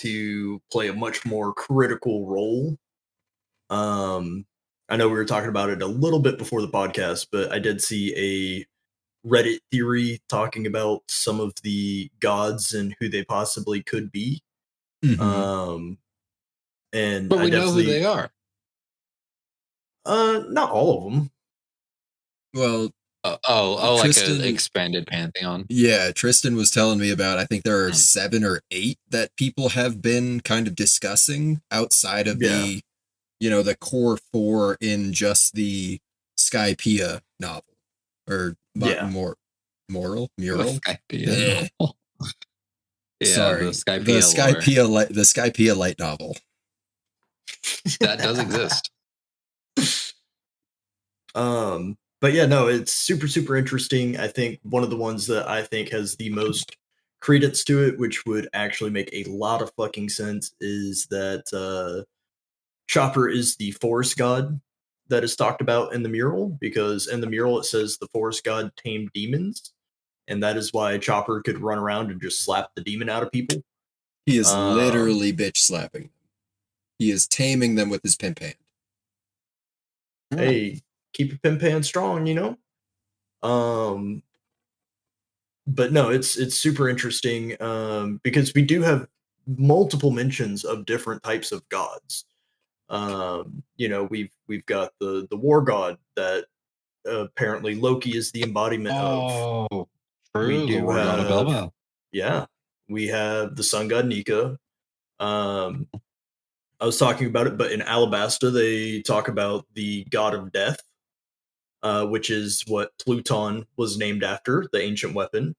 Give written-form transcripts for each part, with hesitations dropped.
to play a much more critical role. I know we were talking about it a little bit before the podcast, but I did see a Reddit theory talking about some of the gods and who they possibly could be. Mm-hmm. And But I we know who definitely they are. not all of them. Well, like Tristan- an expanded pantheon. yeah, Tristan was telling me about, I think there are 7 or 8 that people have been kind of discussing outside of the, the core 4 in just the Skypiea novel. Or mural? Skypiea novel. Yeah, sorry, the Skypiea light novel. That does exist. But yeah, no, it's super, super interesting. I think one of the ones that I think has the most credence to it, which would actually make a lot of fucking sense, is that Chopper is the forest god that is talked about in the mural, because in the mural it says the forest god tamed demons, and that is why Chopper could run around and just slap the demon out of people. He is literally bitch slapping them. He is taming them with his pimp hand. Hey, keep your pimp hand strong, but no, it's super interesting, because we do have multiple mentions of different types of gods. We've got the war god that apparently Loki is the embodiment of. True. We do the war god of Elba. Yeah, we have the sun god Nika. I was talking about it, but in Alabasta they talk about the god of death, which is what Pluton was named after, the ancient weapon.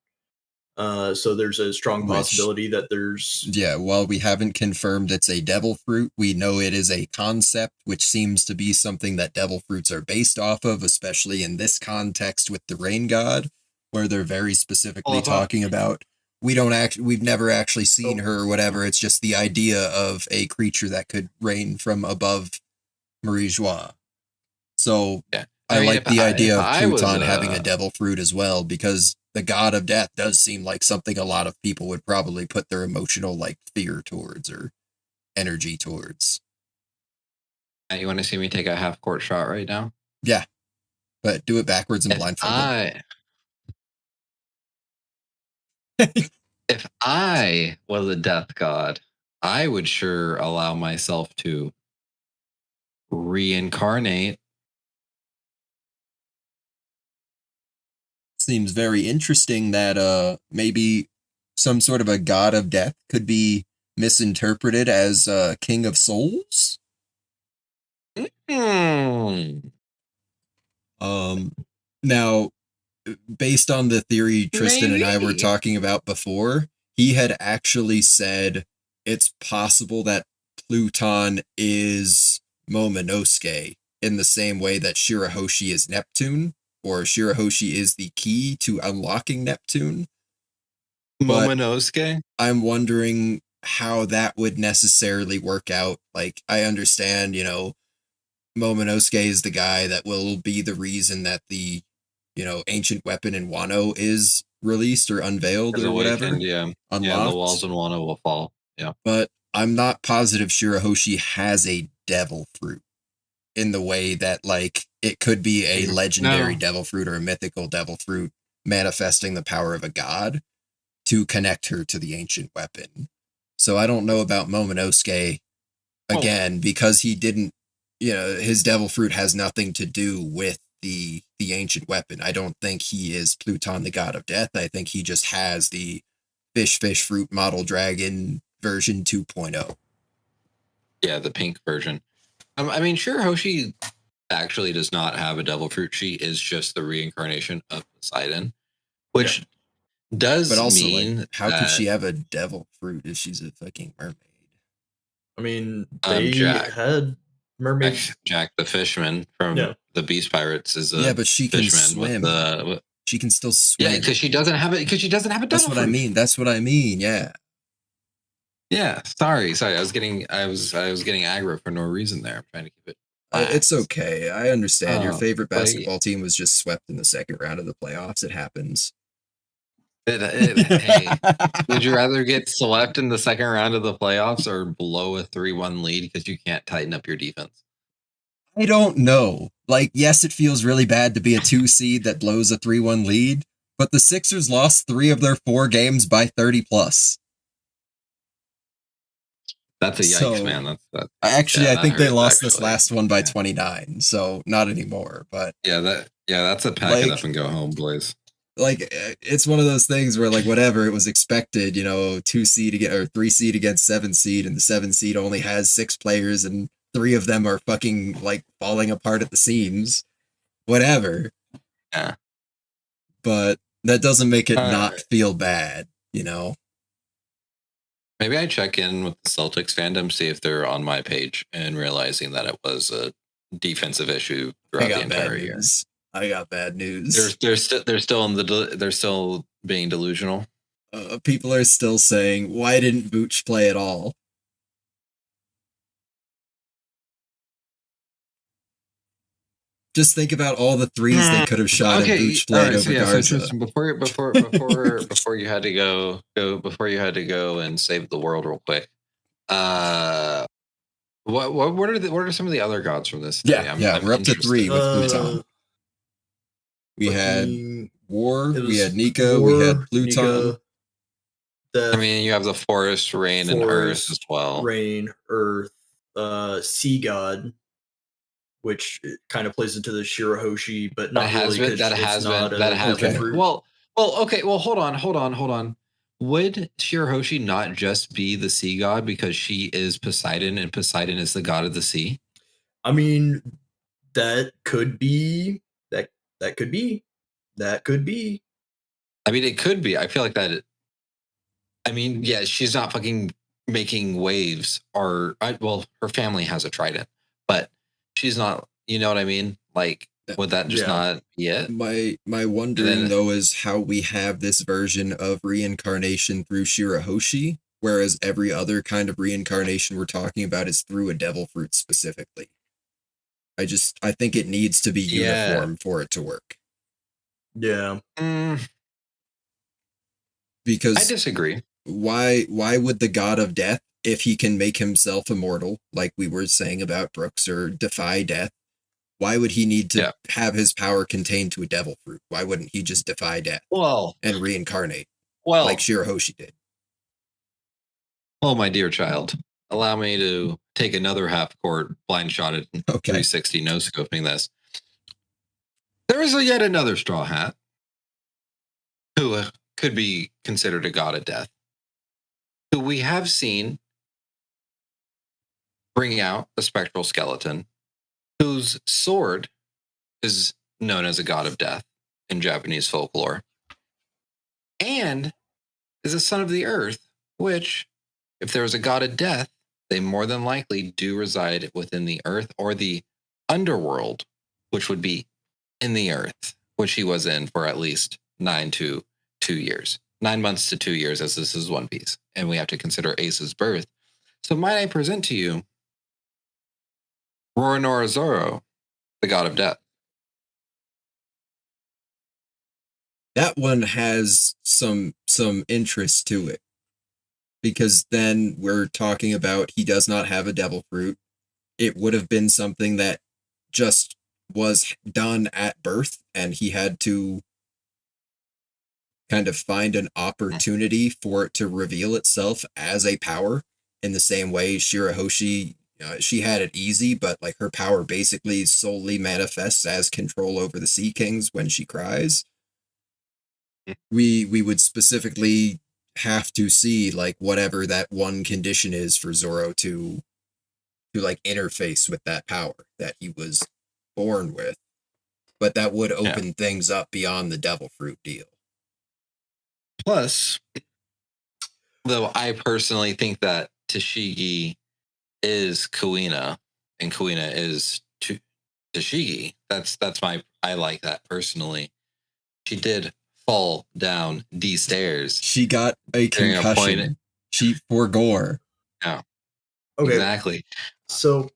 So there's a strong possibility that there's... Yeah, while we haven't confirmed it's a devil fruit, we know it is a concept, which seems to be something that devil fruits are based off of, especially in this context with the rain god, where they're very specifically talking about, we've never actually seen her or whatever, it's just the idea of a creature that could rain from above Marie Joie. So... yeah. I like the idea of Pluton having a devil fruit as well, because the god of death does seem like something a lot of people would probably put their emotional fear towards or energy towards. You want to see me take a half-court shot right now? Yeah, but do it backwards and blindfolded. If I was a death god, I would sure allow myself to reincarnate. Seems very interesting that maybe some sort of a god of death could be misinterpreted as king of souls. Now, based on the theory Tristan and I were talking about before, he had actually said it's possible that Pluton is Momonosuke in the same way that Shirahoshi is Neptune, or Shirahoshi is the key to unlocking Neptune. Momonosuke? I'm wondering how that would necessarily work out. I understand, Momonosuke is the guy that will be the reason that the, ancient weapon in Wano is released or unveiled or whatever. Unlocked. Yeah, the walls in Wano will fall. Yeah. But I'm not positive Shirahoshi has a devil fruit in the way that, it could be a legendary devil fruit or a mythical devil fruit manifesting the power of a god to connect her to the ancient weapon. So I don't know about Momonosuke, again, because he didn't, his devil fruit has nothing to do with the ancient weapon. I don't think he is Pluton, the god of death. I think he just has the fish fruit model dragon version 2.0. Yeah, the pink version. I mean, Shirahoshi actually does not have a devil fruit. She is just the reincarnation of Poseidon, which does but also, mean how could she have a devil fruit if she's a fucking mermaid? I mean, they had mermaids. Jack the Fishman from the Beast Pirates is a but she can swim. She can still swim. Yeah, because she doesn't have it. Because she doesn't have a devil fruit. That's what I mean. Yeah. Yeah. Sorry. I was getting aggro for no reason there. I'm trying to keep it. It's okay. I understand. Your favorite basketball team was just swept in the second round of the playoffs. It happens. Hey, would you rather get swept in the second round of the playoffs or blow a 3-1 lead because you can't tighten up your defense? I don't know. Like, yes, it feels really bad to be a 2 seed that blows a 3-1 lead, but the Sixers lost 3 of their 4 games by 30 plus. That's a yikes, man. I That think they hurts lost this actually. last one by 29, so not anymore. But that's a pack it up and go home, boys. Like, it's one of those things where, like, whatever, it was expected, 2 seed or 3 seed against 7 seed, and the 7 seed only has 6 players, and 3 of them are fucking, like, falling apart at the seams. Whatever. Yeah. But that doesn't make it not feel bad, Maybe I check in with the Celtics fandom, see if they're on my page, and realizing that it was a defensive issue throughout the entire year. I got bad news. They're still being delusional. People are still saying, why didn't Vooch play at all? Just think about all the threes they could have shot if Vooch played over Garza. Tristan, before you had to go and save the world real quick. What are some of the other gods from this? We're up to 3 with Pluton. We had War, we had Nika, we had Pluton. You have the forest, rain, and earth as well. Rain, earth, sea god, which kind of plays into the Shirahoshi, but not really. That has been. Well, okay. Well, hold on. Would Shirahoshi not just be the sea god because she is Poseidon and Poseidon is the god of the sea? I mean, that could be. That could be. I mean, it could be. I feel like that. I mean, yeah, she's not fucking making waves, her family has a trident, but she's not. You know what I mean? Like, would that just not be it? My wondering though is how we have this version of reincarnation through Shirahoshi, whereas every other kind of reincarnation we're talking about is through a devil fruit specifically. I think it needs to be uniform for it to work. Yeah. Because I disagree. Why would the god of death, if he can make himself immortal, like we were saying about Brooks, or defy death, why would he need to have his power contained to a devil fruit? Why wouldn't he just defy death and reincarnate like Shirahoshi did? Well, my dear child, allow me to take another half court blind shot at 360 no scoping this. There is yet another straw hat who could be considered a god of death, who we have seen bring out a spectral skeleton, whose sword is known as a god of death in Japanese folklore, and is a son of the earth, which, if there is a god of death, they more than likely do reside within the earth or the underworld, which would be in the earth, which he was in for at least 9 to 2 years. 9 months to 2 years, as this is One Piece. And we have to consider Ace's birth. So might I present to you Roronoa Zoro, the god of death. That one has some interest to it. Because then we're talking about he does not have a devil fruit. It would have been something that just was done at birth, and he had to kind of find an opportunity for it to reveal itself as a power, in the same way Shirahoshi, she had it easy, but like her power basically solely manifests as control over the Sea Kings when she cries. We would specifically have to see like whatever that one condition is for Zoro to like interface with that power that he was born with. But that would open things up beyond the devil fruit deal. Plus, though I personally think that Tashigi is Kuina and Kuina is Tashigi. I like that personally. She did fall down the stairs. She got a concussion. She forgore. Yeah. Okay. Exactly. So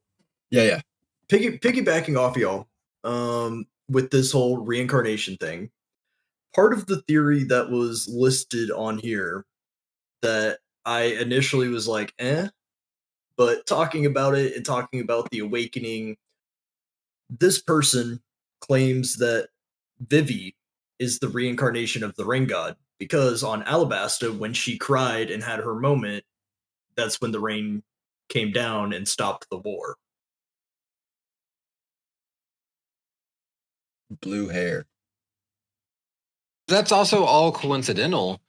yeah. Piggybacking off y'all, with this whole reincarnation thing, part of the theory that was listed on here that I initially was like, but talking about it and talking about the awakening, this person claims that Vivi is the reincarnation of the rain god because on Alabasta, when she cried and had her moment, that's when the rain came down and stopped the war. Blue hair. That's also all coincidental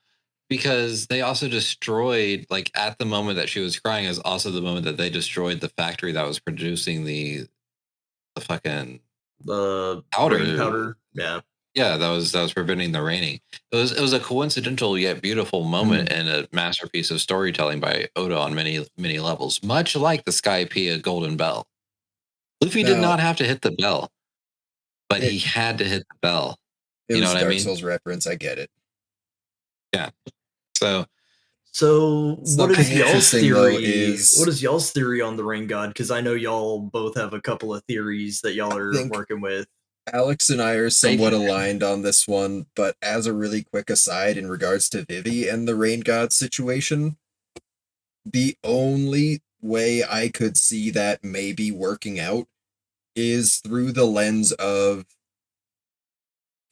because they also destroyed, like, at the moment that she was crying is also the moment that they destroyed the factory that was producing the fucking The powder. rain powder. Yeah. Yeah, that was preventing the raining. It was a coincidental yet beautiful moment and a masterpiece of storytelling by Oda on many levels, much like the Skypiea Golden Bell. Luffy did not have to hit the bell, but he had to hit the bell. It was Dark Souls reference. I get it. Yeah. So what is y'all's theory? Is, what is y'all's theory on the rain god? Because I know y'all both have a couple of theories that y'all are working with. Alex and I are somewhat aligned on this one, but as a really quick aside in regards to Vivi and the rain god situation, the only way I could see that maybe working out is through the lens of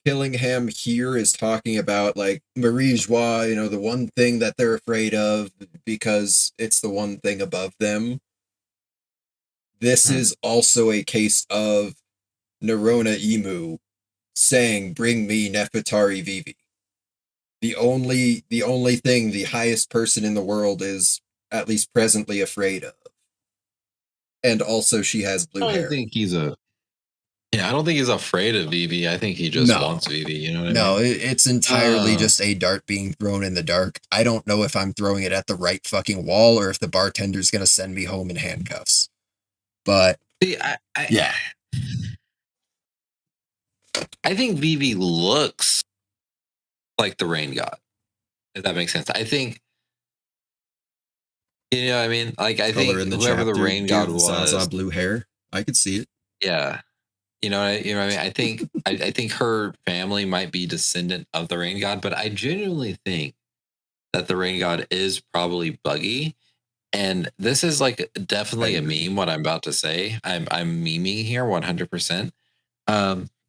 Killingham here is talking about, like, Marie Joie, you know, the one thing that they're afraid of because it's the one thing above them. This is also a case of Nerona Emu saying, "Bring me Nefertari Vivi." The only thing the highest person in the world is at least presently afraid of. And also she has blue hair. I don't think he's afraid of Vivi. I think he just wants Vivi, you know what I mean? No, it's entirely just a dart being thrown in the dark. I don't know if I'm throwing it at the right fucking wall or if the bartender's going to send me home in handcuffs. But see, I think Vivi looks like the rain god, if that makes sense. I think, you know what I mean? Like, I think whoever the rain god was, Zaza blue hair. I could see it. Yeah. You know what I mean? I think I think her family might be descendant of the rain god, but I genuinely think that the rain god is probably Buggy. And this is like definitely a meme, what I'm about to say. I'm memeing here 100%.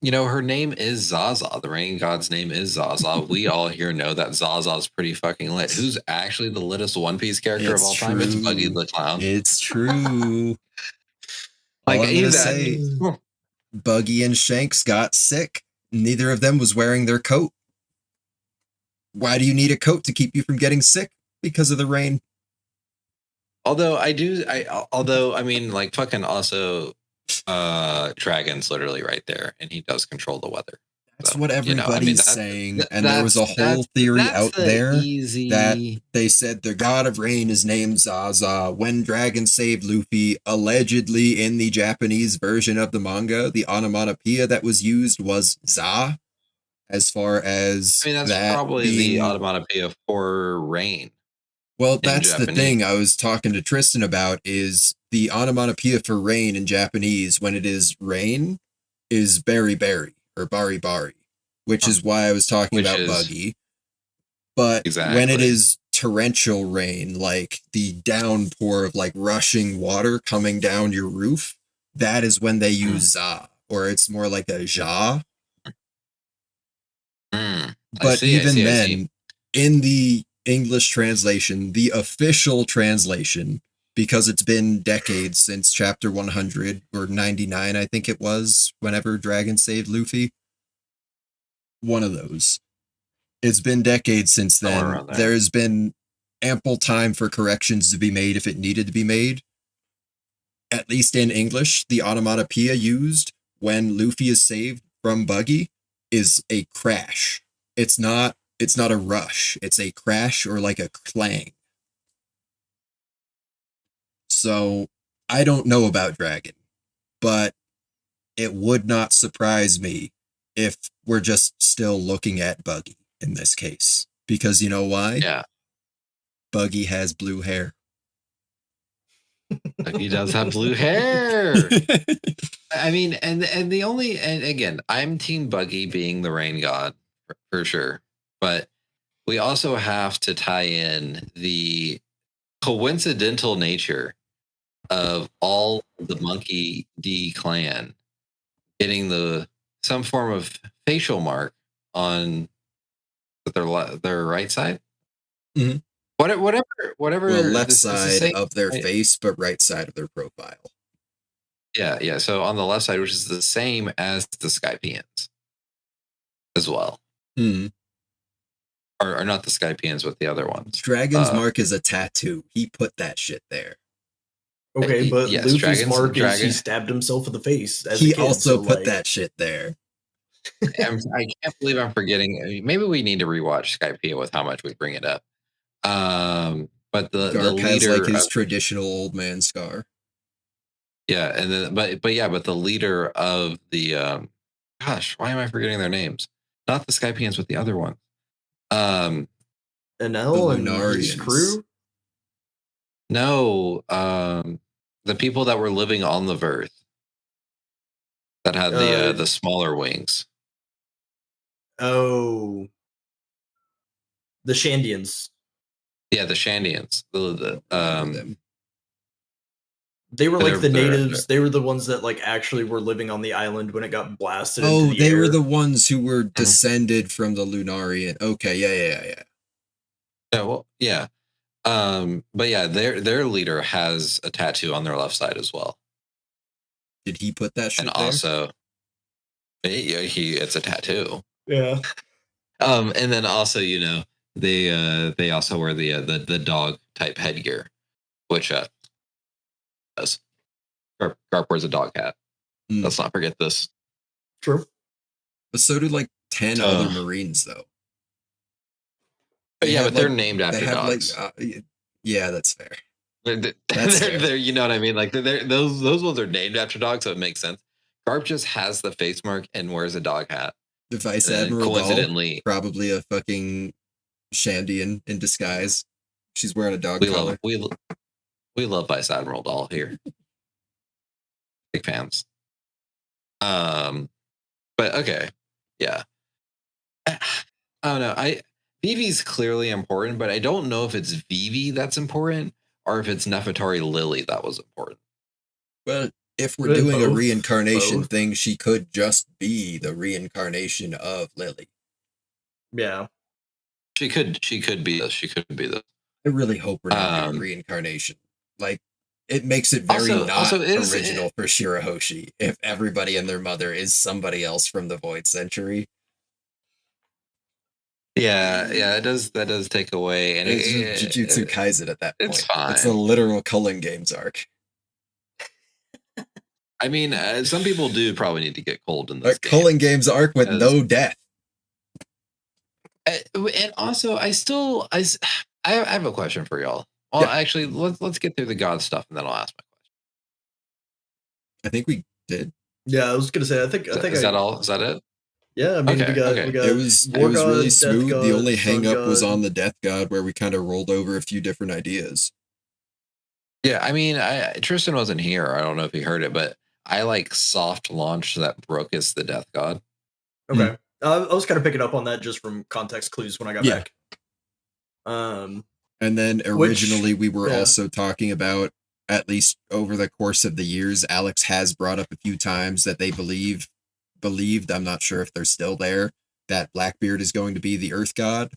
You know, her name is Zaza. The rain god's name is Zaza. We all here know that Zaza's pretty fucking lit. Who's actually the littest One Piece character of all time? It's Buggy the Clown. It's true. Like, I'm gonna say, Buggy and Shanks got sick. Neither of them was wearing their coat. Why do you need a coat to keep you from getting sick? Because of the rain. Although I mean, like, fucking also, Dragon's literally right there, and he does control the weather. That's what everybody's saying, and there was a whole theory out there that they said the god of rain is named Zaza. When Dragon saved Luffy, allegedly in the Japanese version of the manga, the onomatopoeia that was used was Za. As far as that's probably the onomatopoeia for rain. Well, that's the thing I was talking to Tristan about, is the onomatopoeia for rain in Japanese, when it is rain, is bari bari, or bari bari, which is why I was talking about Buggy. But when it is torrential rain, like the downpour of like rushing water coming down your roof, that is when they use za, or it's more like a ja. But even then, in the English translation, the official translation, because it's been decades since chapter 100 or 99, I think it was, whenever Dragon saved Luffy. One of those. It's been decades since then. There's been ample time for corrections to be made if it needed to be made. At least in English, the onomatopoeia used when Luffy is saved from Buggy is a crash. It's not a rush. It's a crash or like a clang. So I don't know about Dragon, but it would not surprise me if we're just still looking at Buggy in this case. Because you know why? Yeah. Buggy has blue hair. He does have blue hair. I mean, and again, I'm Team Buggy being the rain god for sure. But we also have to tie in the coincidental nature of all the Monkey D clan getting some form of facial mark on their right side. Mhm. Whatever. Well, left This is the side same, of their right? face, but right side of their profile. Yeah. So on the left side, which is the same as the Skypeans as well, Hmm. or not the Skypeans, but the other ones. Dragon's mark is a tattoo. He put that shit there. Okay, but Yes, Luffy's mark is he dragon. stabbed himself in the face as a He kid. also So put like, that shit there. I can't believe I'm forgetting. Maybe we need to rewatch Skype with how much we bring it up. But the Garp has like leader his of, traditional old man scar. yeah, and then but the leader of the gosh, why am I forgetting their names? Not the Skypeans, but the other one. Enel The and his Lunarians. crew. No, the people that were living on the Verth that had the smaller wings. Oh, the Shandians. Yeah, the Shandians. Them. They were like the they're- natives. They were the ones that like actually were living on the island when it got blasted into Oh, the they air. were the ones who were descended from the Lunarian. Okay, yeah. Yeah, well, yeah. But yeah, their leader has a tattoo on their left side as well. Did he put that shit And there? also it's a tattoo. Yeah. And then also, they also wear the dog type headgear, which does. Garp wears a dog hat. Let's not forget this. True. But so did like 10 other Marines though. But they're named after dogs. Yeah, that's fair. They're, you know what I mean? Like those ones are named after dogs, so it makes sense. Garp just has the face mark and wears a dog hat. The Vice Admiral coincidentally, probably a fucking Shandian in disguise. She's wearing a dog collar. We love Vice Admiral Doll here. Big fans. But okay, yeah. I don't know. Vivi's clearly important, but I don't know if it's Vivi that's important or if it's Nefertari Lily that was important. Well, if we're doing a reincarnation thing, she could just be the reincarnation of Lily. Yeah. She could be this. She could be this. I really hope we're not doing reincarnation. Like, it makes it very original for Shirahoshi if everybody and their mother is somebody else from the Void Century. Yeah, it does. That does take away, and it's Jujutsu Kaisen at that point. It's fine. It's a literal Culling Games arc. I mean, some people do probably need to get cold in this game. Culling Games arc with no death. And also, I have a question for y'all. Well, actually, let's get through the God stuff, and then I'll ask my question. I think we did. Yeah, I was gonna say. I think. Is that all? Is that it? Yeah, I mean, we got. It was really smooth. The only hang up was on the Death God, where we kind of rolled over a few different ideas. Yeah, I mean, Tristan wasn't here. I don't know if he heard it, but I like soft launched that Brooke is the Death God. Okay. I was kind of picking up on that just from context clues when I got back. And then originally we were also talking about, at least over the course of the years, Alex has brought up a few times that they believed, I'm not sure if they're still there, that Blackbeard is going to be the Earth God.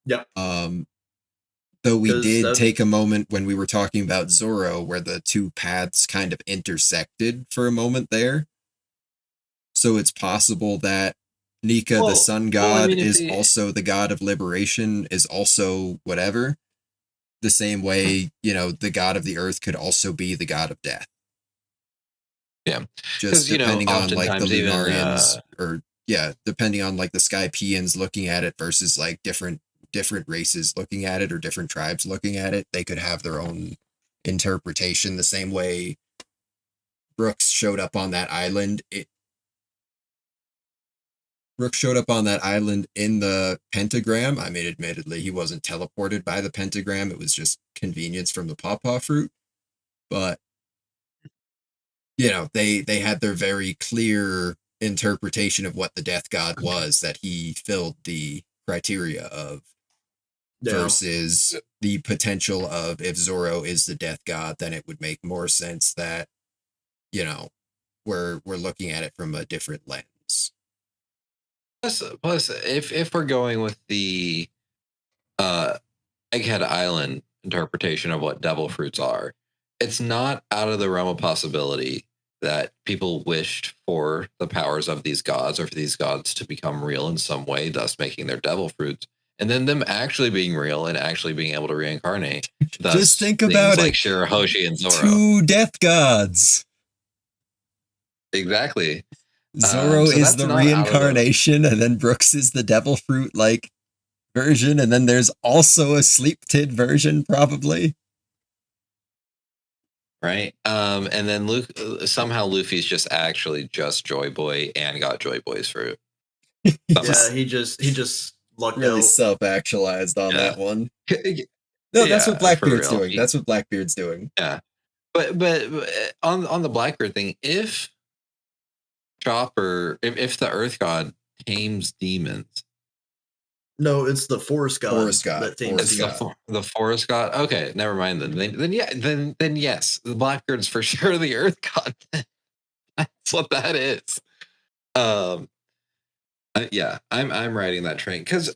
Yeah. Though we did take a moment when we were talking about Zoro where the two paths kind of intersected for a moment there. So it's possible that Nika, the sun god, is also the god of liberation, is also whatever. The same way, the god of the earth could also be the god of death. Yeah. Just depending on like the Lunarians depending on like the Skypeans looking at it versus like different races looking at it or different tribes looking at it, they could have their own interpretation. The same way Brooks showed up on that island. Brooks showed up on that island in the pentagram. I mean, admittedly, he wasn't teleported by the pentagram. It was just convenience from the pawpaw fruit. But, they had their very clear interpretation of what the death god was that he filled the criteria of versus the potential of if Zoro is the death god, then it would make more sense that, you know, we're looking at it from a different lens. Plus, if we're going with the Egghead Island interpretation of what devil fruits are, it's not out of the realm of possibility that people wished for the powers of these gods or for these gods to become real in some way, thus making their devil fruits, and then them actually being real and actually being able to reincarnate. Thus, just think about like it. Shirahoshi and Zoro. 2 death gods. Exactly. Zoro so is that's the not out of reincarnation, and then Brooks is the devil fruit like version, and then there's also a sleep tid version, probably. Right. And then somehow Luffy's just actually just Joy Boy and got Joy Boy's fruit. Yeah, he just lucked Really out. self-actualized on that one. No, Yeah, that's what Blackbeard's for real. doing. That's what Blackbeard's doing. Yeah. But on the Blackbeard thing, if Chopper, if the Earth God tames demons, No, it's the forest god. Forest god. That tames the forest god. Okay, never mind then. Then yes, the Blackbeard's for sure the Earth God. That's what that is. Yeah, I'm riding that train because